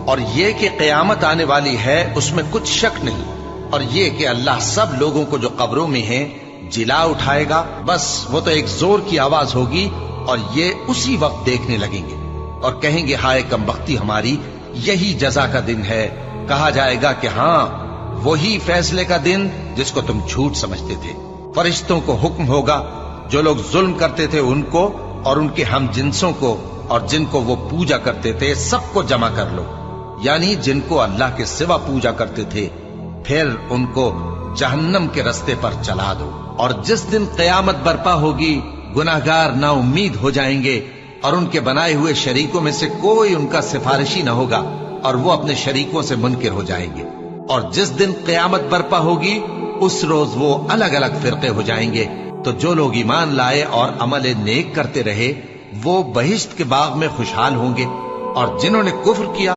اور یہ کہ قیامت آنے والی ہے اس میں کچھ شک نہیں، اور یہ کہ اللہ سب لوگوں کو جو قبروں میں ہیں جلا اٹھائے گا، بس وہ تو ایک زور کی آواز ہوگی اور یہ اسی وقت دیکھنے لگیں گے اور کہیں گے ہائے کم بختی ہماری، یہی جزا کا دن ہے۔ کہا جائے گا کہ ہاں وہی فیصلے کا دن جس کو تم جھوٹ سمجھتے تھے۔ فرشتوں کو حکم ہوگا جو لوگ ظلم کرتے تھے ان کو اور ان کے ہم جنسوں کو اور جن کو وہ پوجا کرتے تھے سب کو جمع کر لو، یعنی جن کو اللہ کے سوا پوجا کرتے تھے، پھر ان کو جہنم کے رستے پر چلا دو۔ اور جس دن قیامت برپا ہوگی گناہگار نا امید ہو جائیں گے اور ان کے بنائے ہوئے شریکوں میں سے کوئی ان کا سفارشی نہ ہوگا اور وہ اپنے شریکوں سے منکر ہو جائیں گے۔ اور جس دن قیامت برپا ہوگی اس روز وہ الگ الگ فرقے ہو جائیں گے، تو جو لوگ ایمان لائے اور عمل نیک کرتے رہے وہ بہشت کے باغ میں خوشحال ہوں گے، اور جنہوں نے کفر کیا